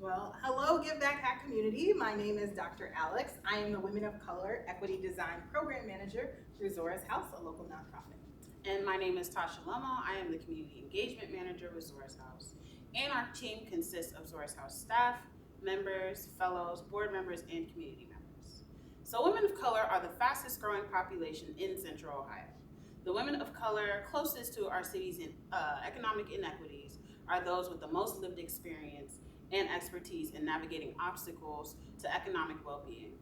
Well, hello, GiveBackHack community. My name is Dr. Alex. I am the Women of Color Equity Design Program Manager through Zora's House, a local nonprofit. And my name is Tasha Lemo. I am the Community Engagement Manager with Zora's House. And our team consists of Zora's House staff, members, fellows, board members, and community members. So women of color are the fastest growing population in Central Ohio. The women of color closest to our city's economic inequities are those with the most lived experience and expertise in navigating obstacles to economic well-being.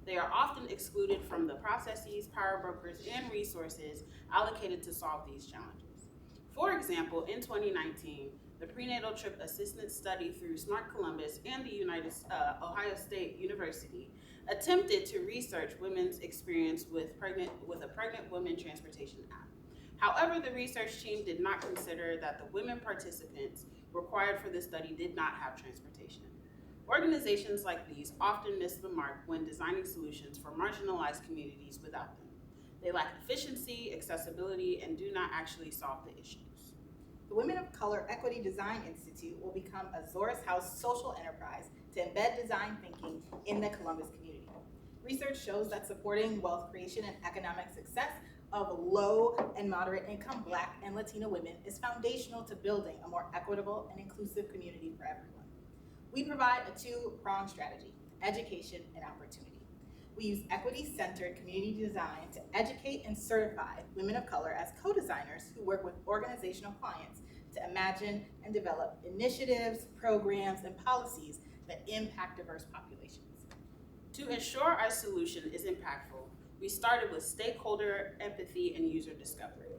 They are often excluded from the processes, power brokers, and resources allocated to solve these challenges. For example, in 2019, the Prenatal Trip Assistance Study through Smart Columbus and the Ohio State University attempted to research women's experience with a pregnant women transportation app. However, the research team did not consider that the women participants required for the study did not have transportation. Organizations like these often miss the mark when designing solutions for marginalized communities without them. They lack efficiency, accessibility, and do not actually solve the issues. The Women of Color Equity Design Institute will become a Zora's House social enterprise to embed design thinking in the Columbus community. Research shows that supporting wealth creation and economic success of low and moderate income Black and Latino women is foundational to building a more equitable and inclusive community for everyone. We provide a two-pronged strategy: education and opportunity. We use equity-centered community design to educate and certify women of color as co-designers who work with organizational clients to imagine and develop initiatives, programs, and policies that impact diverse populations. To ensure our solution is impactful, we started with stakeholder empathy and user discovery.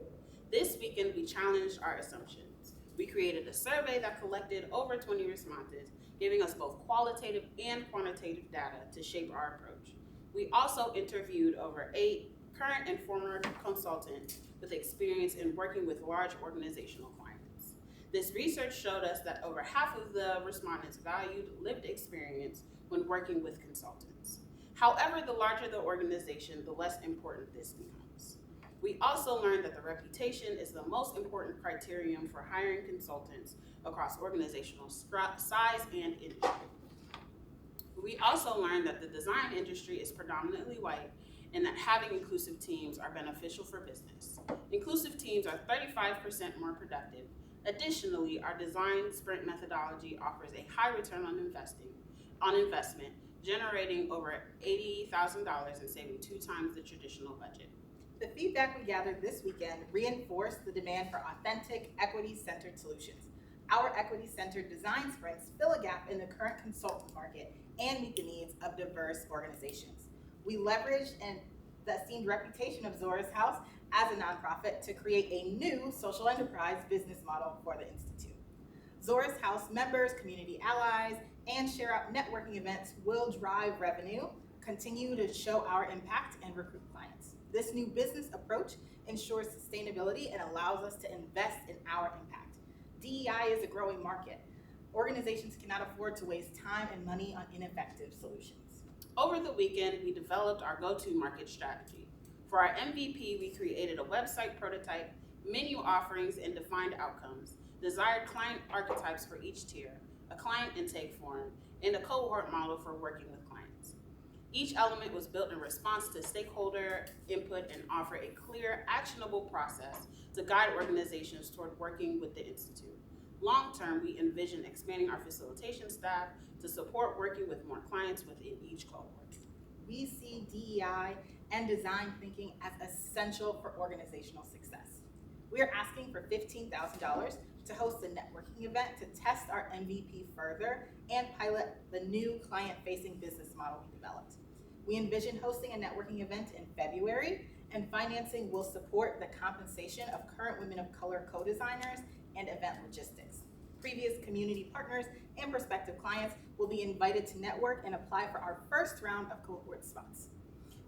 This weekend, we challenged our assumptions. We created a survey that collected over 20 responses, giving us both qualitative and quantitative data to shape our approach. We also interviewed over 8 current and former consultants with experience in working with large organizational clients. This research showed us that over half of the respondents valued lived experience when working with consultants. However, the larger the organization, the less important this becomes. We also learned that the reputation is the most important criterion for hiring consultants across organizational size and industry. We also learned that the design industry is predominantly white and that having inclusive teams are beneficial for business. Inclusive teams are 35% more productive. Additionally, our design sprint methodology offers a high return on investment, generating over $80,000 and saving 2 times the traditional budget. The feedback we gathered this weekend reinforced the demand for authentic, equity-centered solutions. Our equity-centered design sprints fill a gap in the current consultant market and meet the needs of diverse organizations. We leveraged the esteemed reputation of Zora's House as a nonprofit to create a new social enterprise business model for the Institute. Zora's House members, community allies, and share out networking events will drive revenue, continue to show our impact, and recruit clients. This new business approach ensures sustainability and allows us to invest in our impact. DEI is a growing market. Organizations cannot afford to waste time and money on ineffective solutions. Over the weekend, we developed our go-to-market strategy. For our MVP, we created a website prototype, menu offerings, and defined outcomes, desired client archetypes for each tier, a client intake form, and a cohort model for working with clients. Each element was built in response to stakeholder input and offer a clear, actionable process to guide organizations toward working with the Institute. Long-term, we envision expanding our facilitation staff to support working with more clients within each cohort. We see DEI and design thinking as essential for organizational success. We are asking for $15,000 to host a networking event to test our MVP further and pilot the new client-facing business model we developed. We envision hosting a networking event in February, and financing will support the compensation of current women of color co-designers and event logistics. Previous community partners and prospective clients will be invited to network and apply for our first round of cohort spots.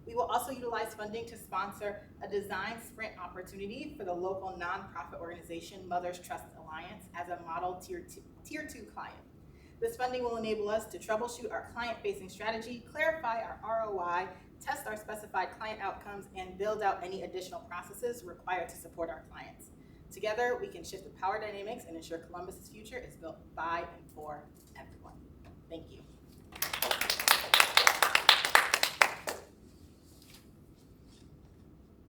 We will also utilize funding to sponsor a design sprint opportunity for the local nonprofit organization Mothers Trust Alliance as a model tier 2 client. This funding will enable us to troubleshoot our client-facing strategy, clarify our ROI, test our specified client outcomes, and build out any additional processes required to support our clients. Together, we can shift the power dynamics and ensure Columbus's future is built by and for